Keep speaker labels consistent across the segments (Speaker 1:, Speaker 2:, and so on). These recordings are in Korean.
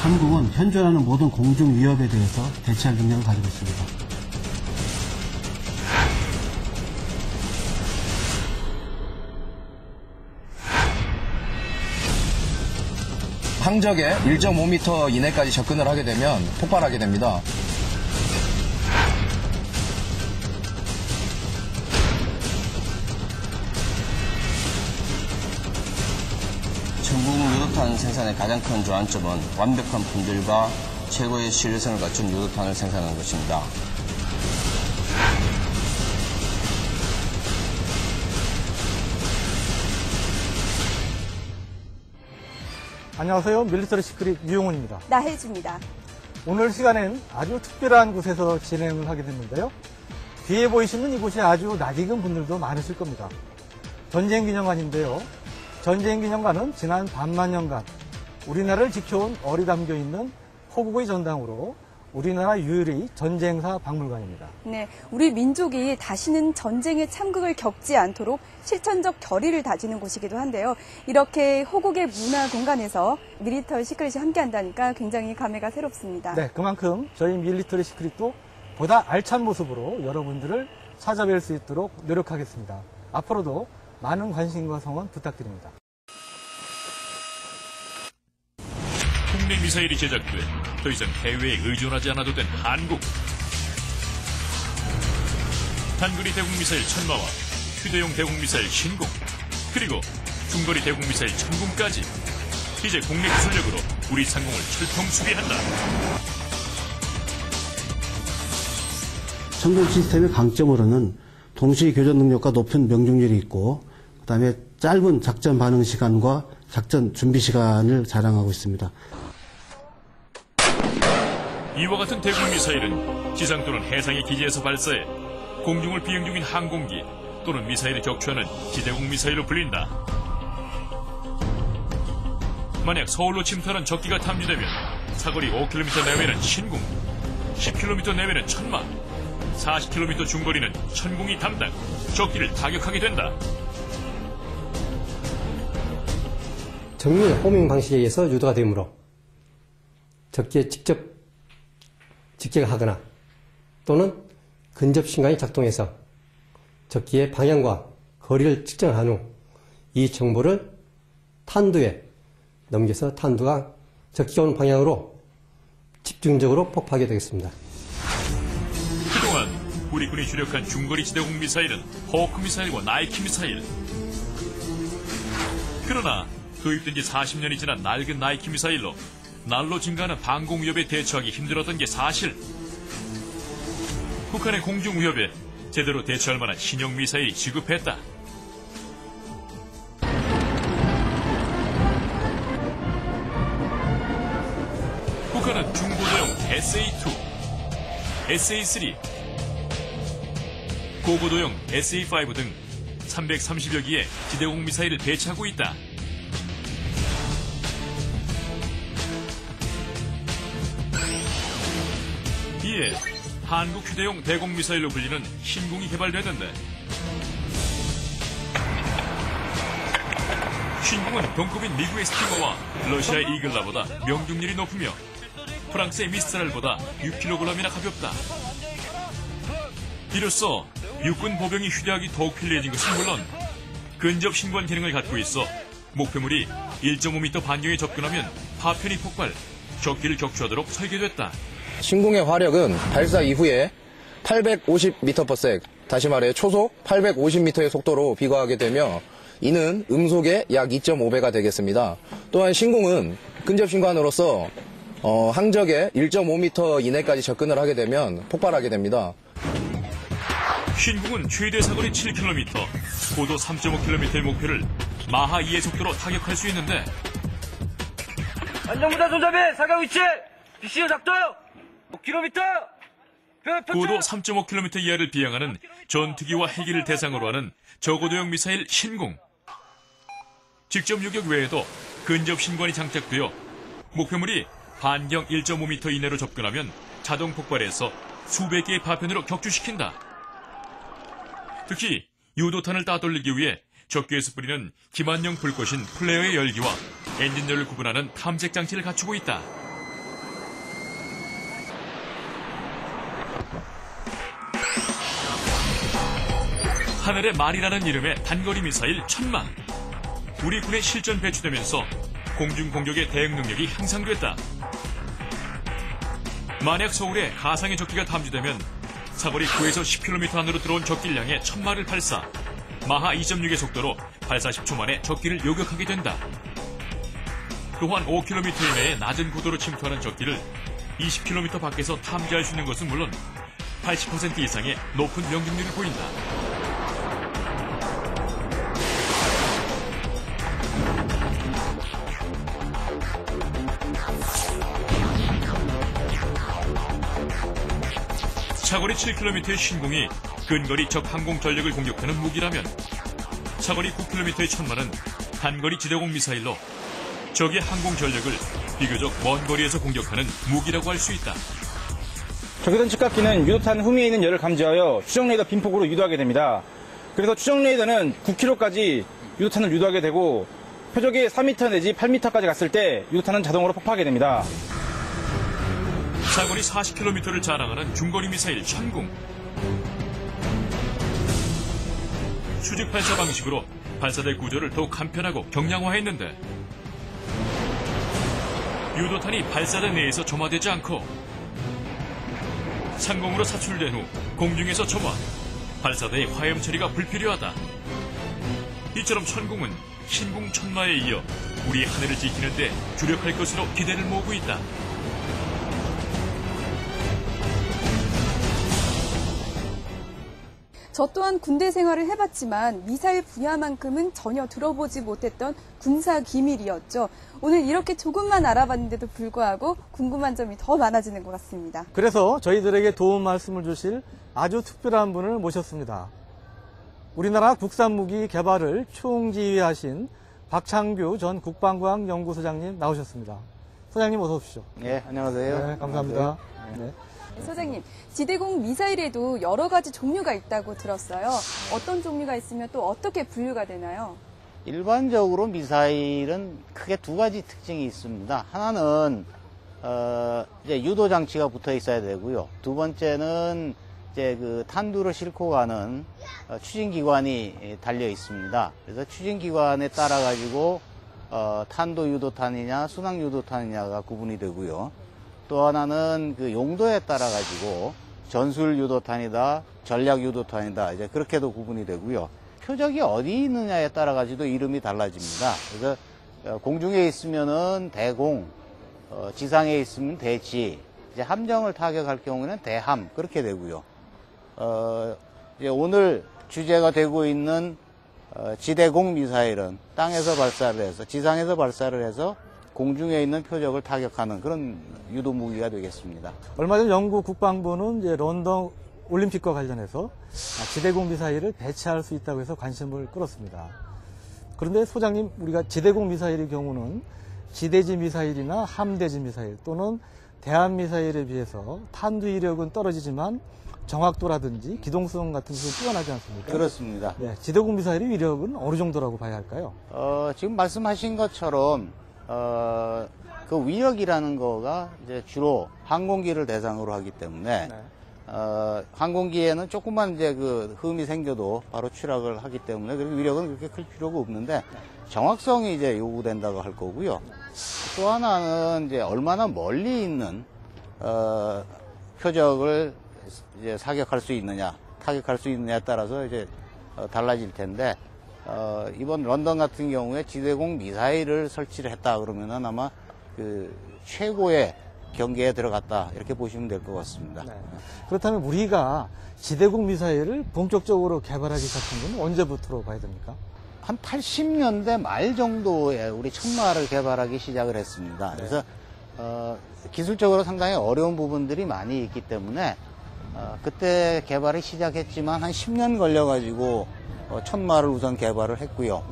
Speaker 1: 천궁은 현존하는 모든 공중 위협에 대해서 대처할 능력을 가지고 있습니다.
Speaker 2: 항적에 1.5m 이내까지 접근을 하게 되면 폭발하게 됩니다.
Speaker 3: 천궁 유도탄 생산의 가장 큰 주안점은 완벽한 품질과 최고의 신뢰성을 갖춘 유도탄을 생산하는 것입니다.
Speaker 4: 안녕하세요. 밀리터리 시크릿 유용훈입니다.
Speaker 5: 나혜지입니다.
Speaker 4: 오늘 시간엔 아주 특별한 곳에서 진행을 하게 됐는데요. 뒤에 보이시는 이곳이 아주 낯익은 분들도 많으실 겁니다. 전쟁기념관인데요. 전쟁기념관은 지난 반만년간 우리나라를 지켜온 얼이 담겨 있는 호국의 전당으로 우리나라 유일의 전쟁사 박물관입니다.
Speaker 5: 네, 우리 민족이 다시는 전쟁의 참극을 겪지 않도록 실천적 결의를 다지는 곳이기도 한데요. 이렇게 호국의 문화 공간에서 밀리터리 시크릿이 함께한다니까 굉장히 감회가 새롭습니다.
Speaker 4: 네, 그만큼 저희 밀리터리 시크릿도 보다 알찬 모습으로 여러분들을 찾아뵐 수 있도록 노력하겠습니다. 앞으로도 많은 관심과 성원 부탁드립니다.
Speaker 6: 국내 미사일이 제작돼 더 이상 해외에 의존하지 않아도 된 한국. 단거리 대공미사일 천마와 휴대용 대공미사일 신궁, 그리고 중거리 대공미사일 천궁까지 이제 국내 기술력으로 우리 상공을 철통수비한다.
Speaker 1: 천궁 시스템의 강점으로는 동시 교전 능력과 높은 명중률이 있고 그다음에 짧은 작전 반응 시간과 작전 준비 시간을 자랑하고 있습니다.
Speaker 6: 이와 같은 대공미사일은 지상 또는 해상의 기지에서 발사해 공중을 비행 중인 항공기 또는 미사일을 격추하는 지대공 미사일로 불린다. 만약 서울로 침투하는 적기가 탐지되면 사거리 5km 내외는 신궁, 10km 내외는 천마, 40km 중거리는 천궁이 담당, 적기를 타격하게 된다.
Speaker 7: 정밀 호밍 방식에 의해서 유도가 되므로 적기에 직접 직격하거나 또는 근접 신관이 작동해서 적기의 방향과 거리를 측정한 후 이 정보를 탄두에 넘겨서 탄두가 적기가 오는 방향으로 집중적으로 폭파하게 되겠습니다.
Speaker 6: 그동안 우리 군이 주력한 중거리 지대공 미사일은 호크 미사일과 나이키 미사일. 그러나 도입된 지 40년이 지난 낡은 나이키 미사일로 날로 증가하는 방공 위협에 대처하기 힘들었던 게 사실. 북한의 공중 위협에 제대로 대처할 만한 신형 미사일이 지급했다. 북한은 중고도용 SA-2, SA-3, 고고도용 SA-5 등 330여 기의 지대공 미사일을 배치하고 있다. 이에 한국 휴대용 대공미사일로 불리는 신궁이 개발되는데, 신궁은 동급인 미국의 스팅어와 러시아의 이글라보다 명중률이 높으며 프랑스의 미스트랄보다 6kg이나 가볍다. 이로써 육군 보병이 휴대하기 더욱 편리해진 것은 물론 근접 신관 기능을 갖고 있어 목표물이 1.5m 반경에 접근하면 파편이 폭발, 적기를 격추하도록 설계됐다.
Speaker 2: 신궁의 화력은 발사 이후에 850m/s, 다시 말해 초속 850m의 속도로 비거하게 되며 이는 음속의 약 2.5배가 되겠습니다. 또한 신궁은 근접 신관으로서 항적에 1.5m 이내까지 접근을 하게 되면 폭발하게 됩니다.
Speaker 6: 신궁은 최대 사거리 7km, 고도 3.5km의 목표를 마하 2의 속도로 타격할 수 있는데,
Speaker 8: 안전무단 손잡이 사격 위치 BCO 작동 5km
Speaker 6: 고도 3.5km 이하를 비행하는 전투기와 헬기를 대상으로 하는 저고도형 미사일 신궁. 직접 요격 외에도 근접 신관이 장착되어 목표물이 반경 1.5m 이내로 접근하면 자동 폭발해서 수백 개의 파편으로 격추시킨다. 특히 유도탄을 따돌리기 위해 적기에서 뿌리는 기만형 불꽃인 플레어의 열기와 엔진열을 구분하는 탐색 장치를 갖추고 있다. 하늘의 말이라는 이름의 단거리 미사일 천마. 우리 군에 실전 배치되면서 공중 공격의 대응 능력이 향상됐다. 만약 서울에 가상의 적기가 탐지되면 사거리 9에서 10km 안으로 들어온 적기량의 천마를 발사, 마하 2.6의 속도로 발사 10초 만에 적기를 요격하게 된다. 또한 5km 이내의 낮은 고도로 침투하는 적기를 20km 밖에서 탐지할 수 있는 것은 물론 80% 이상의 높은 명중률을 보인다. 사거리 7km의 신공이 근거리 적 항공 전력을 공격하는 무기라면 사거리 9km의 천마는 단거리 지대공 미사일로 적의 항공 전력을 비교적 먼 거리에서 공격하는 무기라고 할 수 있다.
Speaker 9: 적외선 측각기는 유도탄 후미에 있는 열을 감지하여 추정 레이더 빈폭으로 유도하게 됩니다. 그래서 추정 레이더는 9km까지 유도탄을 유도하게 되고 표적이 4m 내지 8m까지 갔을 때 유도탄은 자동으로 폭파하게 됩니다.
Speaker 6: 사거리 40km를 자랑하는 중거리 미사일 천궁. 수직 발사 방식으로 발사대 구조를 더욱 간편하고 경량화했는데 유도탄이 발사대 내에서 점화되지 않고 상공으로 사출된 후 공중에서 점화, 발사대의 화염 처리가 불필요하다. 이처럼 천궁은 신궁 천마에 이어 우리 하늘을 지키는 데 주력할 것으로 기대를 모으고 있다.
Speaker 5: 저 또한 군대 생활을 해봤지만 미사일 분야만큼은 전혀 들어보지 못했던 군사 기밀이었죠. 오늘 이렇게 조금만 알아봤는데도 불구하고 궁금한 점이 더 많아지는 것 같습니다.
Speaker 4: 그래서 저희들에게 도움 말씀을 주실 아주 특별한 분을 모셨습니다. 우리나라 국산무기 개발을 총지휘하신 박창규 전 국방과학 연구소장님 나오셨습니다. 소장님 어서 오십시오.
Speaker 10: 네, 안녕하세요.
Speaker 4: 네, 감사합니다. 네.
Speaker 5: 소장님, 지대공 미사일에도 여러 가지 종류가 있다고 들었어요. 어떤 종류가 있으면 또 어떻게 분류가 되나요?
Speaker 10: 일반적으로 미사일은 크게 두 가지 특징이 있습니다. 하나는 이제 유도 장치가 붙어 있어야 되고요. 두 번째는 이제 그 탄두를 싣고 가는 추진 기관이 달려 있습니다. 그래서 추진 기관에 따라 가지고 탄도 유도탄이냐 순항 유도탄이냐가 구분이 되고요. 또 하나는 그 용도에 따라 가지고 전술 유도탄이다, 전략 유도탄이다, 이제 그렇게도 구분이 되고요. 표적이 어디 있느냐에 따라 가지고 이름이 달라집니다. 그래서 공중에 있으면은 대공, 지상에 있으면 대지, 이제 함정을 타격할 경우는 대함 그렇게 되고요. 이제 오늘 주제가 되고 있는 지대공 미사일은 땅에서 발사를 해서 지상에서 발사를 해서 공중에 있는 표적을 타격하는 그런 유도 무기가 되겠습니다.
Speaker 4: 얼마 전 영국 국방부는 이제 런던 올림픽과 관련해서 지대공 미사일을 배치할 수 있다고 해서 관심을 끌었습니다. 그런데 소장님, 우리가 지대공 미사일의 경우는 지대지 미사일이나 함대지 미사일 또는 대함 미사일에 비해서 탄두 이력은 떨어지지만 정확도라든지 기동성 같은 것은 뛰어나지 않습니까?
Speaker 10: 그렇습니다.
Speaker 4: 네, 지대공 미사일의 위력은 어느 정도라고 봐야 할까요?
Speaker 10: 지금 말씀하신 것처럼 그 위력이라는 거가 이제 주로 항공기를 대상으로 하기 때문에 항공기에는 조금만 이제 그 흠이 생겨도 바로 추락을 하기 때문에 그리고 위력은 그렇게 클 필요가 없는데 정확성이 이제 요구된다고 할 거고요. 또 하나는 이제 얼마나 멀리 있는 표적을 이제 사격할 수 있느냐, 타격할 수 있느냐에 따라서 이제 달라질 텐데. 이번 런던 같은 경우에 지대공 미사일을 설치를 했다 그러면은 아마 그 최고의 경계에 들어갔다 이렇게 보시면 될 것 같습니다.
Speaker 4: 네. 그렇다면 우리가 지대공 미사일을 본격적으로 개발하기 시작한 건 언제부터로 봐야 됩니까?
Speaker 10: 한 80년대 말 정도에 우리 천마를 개발하기 시작을 했습니다. 그래서 기술적으로 상당히 어려운 부분들이 많이 있기 때문에 그때 개발을 시작했지만 한 10년 걸려가지고 천마를 우선 개발을 했고요.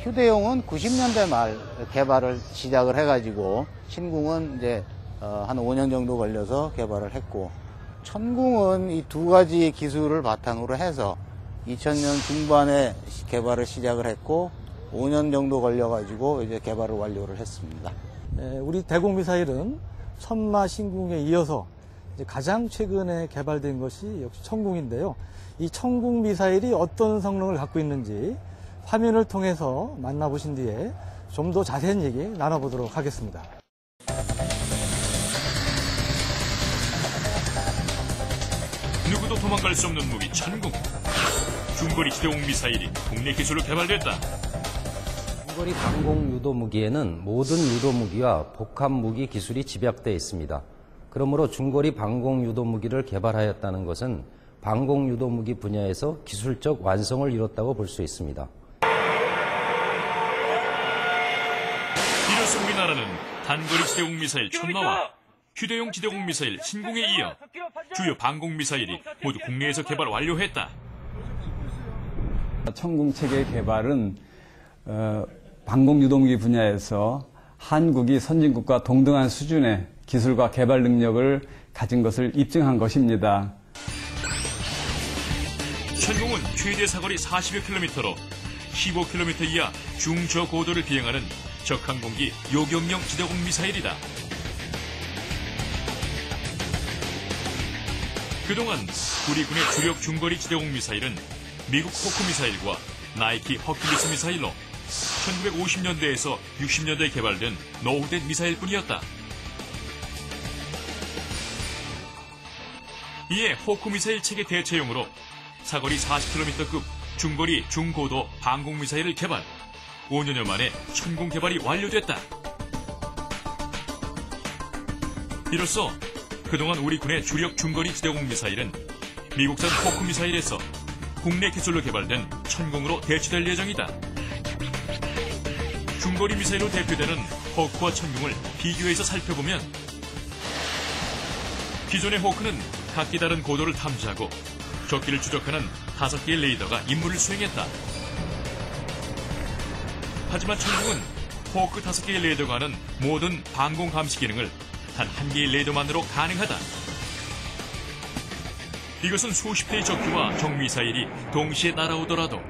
Speaker 10: 휴대용은 90년대 말 개발을 시작을 해가지고 신궁은 이제 한 5년 정도 걸려서 개발을 했고 천궁은 이 두 가지 기술을 바탕으로 해서 2000년 중반에 개발을 시작을 했고 5년 정도 걸려가지고 이제 개발을 완료를 했습니다.
Speaker 4: 네, 우리 대공 미사일은 천마 신궁에 이어서 이제 가장 최근에 개발된 것이 역시 천궁인데요. 이 천궁 미사일이 어떤 성능을 갖고 있는지 화면을 통해서 만나보신 뒤에 좀 더 자세한 얘기 나눠보도록 하겠습니다.
Speaker 6: 누구도 도망갈 수 없는 무기 천궁. 중거리 지대공 미사일이 국내 기술로 개발됐다.
Speaker 11: 중거리 방공 유도 무기에는 모든 유도 무기와 복합 무기 기술이 집약되어 있습니다. 그러므로 중거리 방공 유도 무기를 개발하였다는 것은 방공 유도 무기 분야에서 기술적 완성을 이뤘다고 볼 수 있습니다.
Speaker 6: 이로써 우리나라는 단거리 지대공 미사일 천마와 휴대용 지대공 미사일 신궁에 이어 주요 방공 미사일이 모두 국내에서 개발 완료했다.
Speaker 12: 천궁 체계 개발은 방공 유도무기 분야에서 한국이 선진국과 동등한 수준의 기술과 개발 능력을 가진 것을 입증한 것입니다.
Speaker 6: 천궁은 최대 사거리 40여 킬로미터로 15km 이하 중저고도를 비행하는 적항공기 요격용 지대공 미사일이다. 그동안 우리 군의 주력 중거리 지대공 미사일은 미국 호크 미사일과 나이키 허큘리스 미사일로 1950년대에서 60년대에 개발된 노후된 미사일뿐이었다. 이에 호크 미사일 체계 대체용으로 사거리 40km급 중거리 중고도 방공 미사일을 개발, 5년여 만에 천궁 개발이 완료됐다. 이로써 그동안 우리 군의 주력 중거리 지대공 미사일은 미국산 호크 미사일에서 국내 기술로 개발된 천궁으로 대체될 예정이다. 중거리 미사일로 대표되는 호크와 천궁을 비교해서 살펴보면 기존의 호크는 각기 다른 고도를 탐지하고 적기를 추적하는 5개의 레이더가 임무를 수행했다. 하지만 천궁은 호크 5개의 레이더가 하는 모든 방공 감시 기능을 단 1개의 레이더만으로 가능하다. 이것은 수십 대의 적기와 적미사일이 동시에 날아오더라도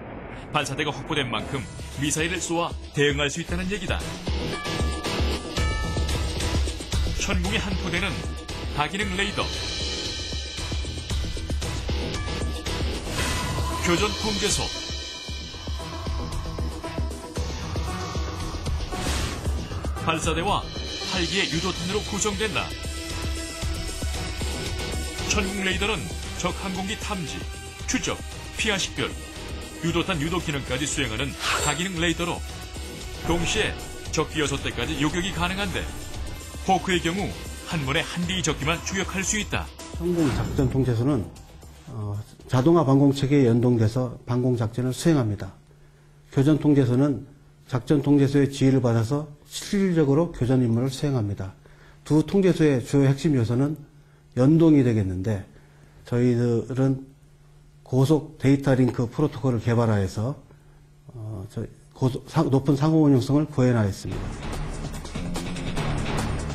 Speaker 6: 발사대가 확보된 만큼 미사일을 쏘아 대응할 수 있다는 얘기다. 천궁의 한 포대는 다기능 레이더, 교전 통제소, 발사대와 8개의 유도탄으로 구성된다. 천궁 레이더는 적 항공기 탐지, 추적, 피하 식별, 유도탄 유도 기능까지 수행하는 다기능 레이더로 동시에 적기 6대까지 요격이 가능한데 호크의 경우 한 번에 한 개의 적기만 추격할 수 있다.
Speaker 1: 천궁 작전 통제소는 자동화 방공 체계에 연동돼서 방공 작전을 수행합니다. 교전 통제소는 작전 통제소의 지휘를 받아서 실질적으로 교전 임무를 수행합니다. 두 통제소의 주요 핵심 요소는 연동이 되겠는데 저희들은 고속 데이터 링크 프로토콜을 개발하여서 높은 상호 운용성을 구현하였습니다.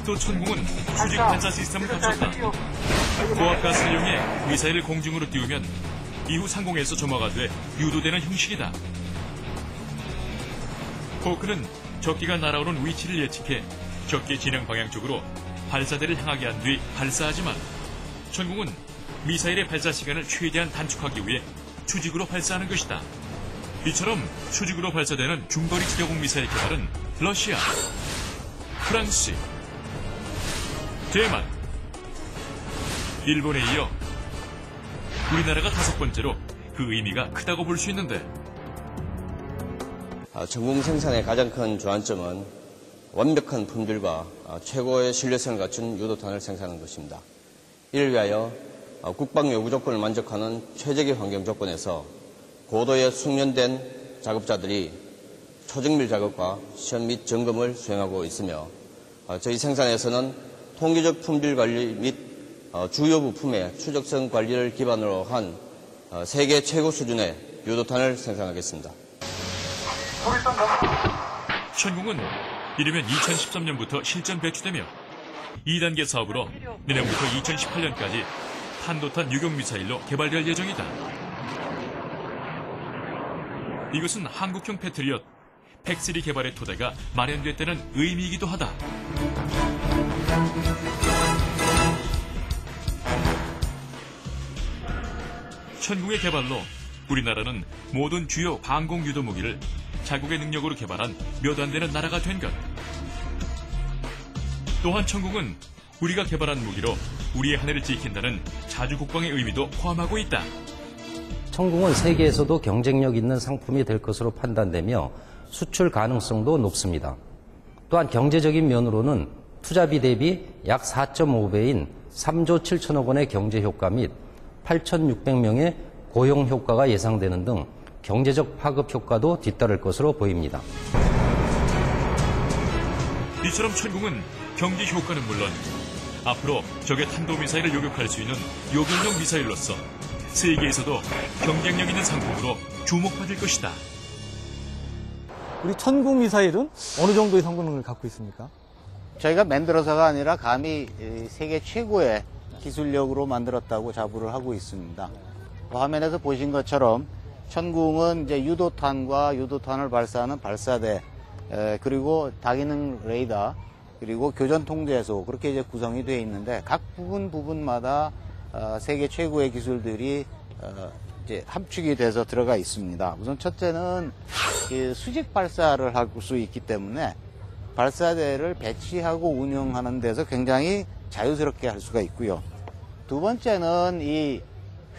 Speaker 6: 또 천궁은 수직 발사 시스템을 갖췄다. 고압가스를 이용해 미사일을 공중으로 띄우면 이후 상공에서 점화가 돼 유도되는 형식이다. 호크는 적기가 날아오는 위치를 예측해 적기 진행 방향 쪽으로 발사대를 향하게 한 뒤 발사하지만 천궁은 미사일의 발사 시간을 최대한 단축하기 위해 추직으로 발사하는 것이다. 이처럼 추직으로 발사되는 중거리 지대공 미사일 개발은 러시아, 프랑스, 대만, 일본에 이어 우리나라가 5번째로 그 의미가 크다고 볼 수 있는데
Speaker 3: 천궁 생산의 가장 큰 주안점은 완벽한 품질과 최고의 신뢰성을 갖춘 유도탄을 생산하는 것입니다. 이를 위하여 국방 요구 조건을 만족하는 최적의 환경 조건에서 고도의 숙련된 작업자들이 초정밀 작업과 시험 및 점검을 수행하고 있으며 저희 생산에서는 통계적 품질 관리 및 주요 부품의 추적성 관리를 기반으로 한 세계 최고 수준의 유도탄을 생산하겠습니다.
Speaker 6: 천궁은 이르면 2013년부터 실전 배치되며 2단계 사업으로 내년부터 2018년까지 탄도탄 유격미사일로 개발될 예정이다. 이것은 한국형 패트리엇 팩3 개발의 토대가 마련됐다는 의미이기도 하다. 천궁의 개발로 우리나라는 모든 주요 방공 유도 무기를 자국의 능력으로 개발한 몇 안 되는 나라가 된 것. 또한 천궁은 우리가 개발한 무기로 우리의 하늘을 지킨다는 자주 국방의 의미도 포함하고 있다.
Speaker 11: 천궁은 세계에서도 경쟁력 있는 상품이 될 것으로 판단되며 수출 가능성도 높습니다. 또한 경제적인 면으로는 투자비 대비 약 4.5배인 3조 7천억 원의 경제 효과 및 8,600명의 고용 효과가 예상되는 등 경제적 파급 효과도 뒤따를 것으로 보입니다.
Speaker 6: 이처럼 천궁은 경제 효과는 물론 앞으로 적의 탄도미사일을 요격할 수 있는 요격용 미사일로서 세계에서도 경쟁력 있는 상품으로 주목받을 것이다.
Speaker 4: 우리 천궁 미사일은 어느 정도의 성능을 갖고 있습니까?
Speaker 10: 저희가 만들어서가 아니라 감히 세계 최고의 기술력으로 만들었다고 자부를 하고 있습니다. 화면에서 보신 것처럼 천궁은 이제 유도탄과 유도탄을 발사하는 발사대, 그리고 다기능 레이더, 그리고 교전 통제소, 그렇게 이제 구성이 되어 있는데 각 부분마다 세계 최고의 기술들이 이제 함축이 돼서 들어가 있습니다. 우선 첫째는 수직 발사를 할 수 있기 때문에 발사대를 배치하고 운영하는 데서 굉장히 자유스럽게 할 수가 있고요. 두 번째는 이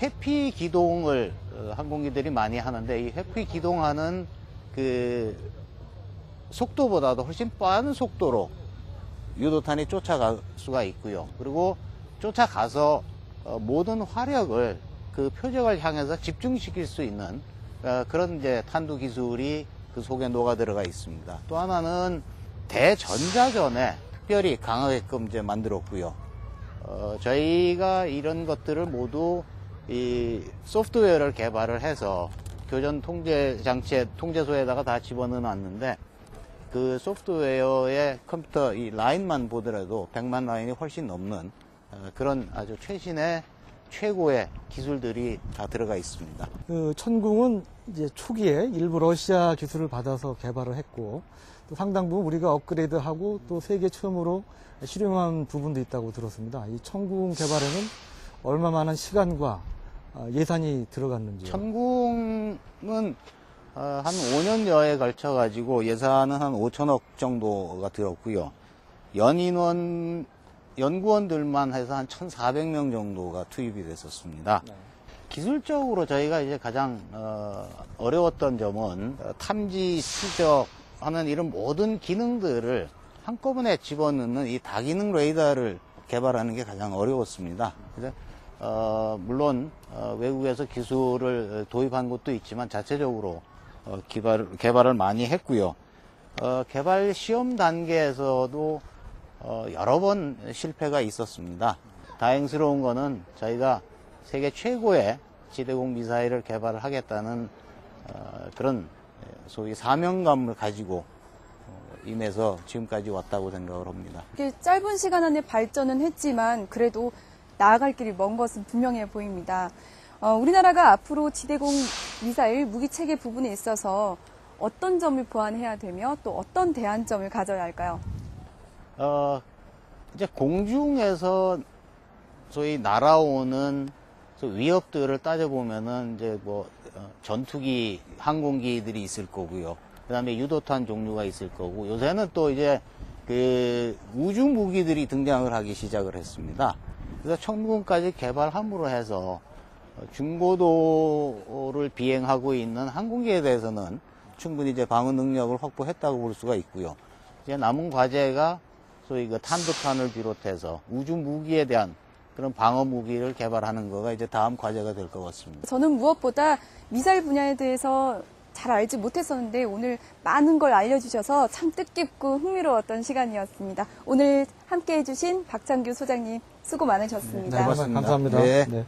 Speaker 10: 회피 기동을 항공기들이 많이 하는데 이 회피 기동하는 그 속도보다도 훨씬 빠른 속도로 유도탄이 쫓아갈 수가 있고요. 그리고 쫓아가서 모든 화력을 그 표적을 향해서 집중시킬 수 있는 그런 이제 탄두 기술이 그 속에 녹아 들어가 있습니다. 또 하나는 대전자전에 특별히 강하게끔 이제 만들었고요. 저희가 이런 것들을 모두 이 소프트웨어를 개발을 해서 교전 통제 장치의 통제소에다가 다 집어넣어 놨는데 그 소프트웨어의 컴퓨터 이 라인만 보더라도 100만 라인이 훨씬 넘는 그런 아주 최신의 최고의 기술들이 다 들어가 있습니다.
Speaker 4: 그 천궁은 이제 초기에 일부 러시아 기술을 받아서 개발을 했고 또 상당 부분 우리가 업그레이드하고 또 세계 처음으로 실용한 부분도 있다고 들었습니다. 이 천궁 개발에는 얼마만한 시간과 예산이 들어갔는지요?
Speaker 10: 천궁은 한 5년여에 걸쳐 가지고 예산은 한 5천억 정도가 들었고요. 연구원들만 해서 한 1,400명 정도가 투입이 됐었습니다.
Speaker 4: 네.
Speaker 10: 기술적으로 저희가 이제 가장 어려웠던 점은 탐지, 추적하는 이런 모든 기능들을 한꺼번에 집어넣는 이 다기능 레이더를 개발하는 게 가장 어려웠습니다. 그래서 물론 외국에서 기술을 도입한 곳도 있지만 자체적으로 개발을 많이 했고요. 개발 시험 단계에서도 여러 번 실패가 있었습니다. 다행스러운 거는 저희가 세계 최고의 지대공 미사일을 개발을 하겠다는 그런 소위 사명감을 가지고 임해서 지금까지 왔다고 생각을 합니다.
Speaker 5: 짧은 시간 안에 발전은 했지만 그래도 나아갈 길이 먼 것은 분명해 보입니다. 우리나라가 앞으로 지대공 미사일 무기체계 부분에 있어서 어떤 점을 보완해야 되며 또 어떤 대안점을 가져야 할까요?
Speaker 10: 이제 공중에서 소위 날아오는 위협들을 따져보면은 이제 전투기, 항공기들이 있을 거고요. 그 다음에 유도탄 종류가 있을 거고, 요새는 또 이제 우주 무기들이 등장을 하기 시작을 했습니다. 그래서 천궁까지 개발함으로 해서 중고도를 비행하고 있는 항공기에 대해서는 충분히 이제 방어 능력을 확보했다고 볼 수가 있고요. 이제 남은 과제가 소위 그 탄도탄을 비롯해서 우주 무기에 대한 그런 방어 무기를 개발하는 거가 이제 다음 과제가 될 것 같습니다.
Speaker 5: 저는 무엇보다 미사일 분야에 대해서 잘 알지 못했었는데 오늘 많은 걸 알려주셔서 참 뜻깊고 흥미로웠던 시간이었습니다. 오늘 함께해 주신 박창규 소장님 수고 많으셨습니다.
Speaker 4: 네, 감사합니다.
Speaker 10: 네.
Speaker 4: 네.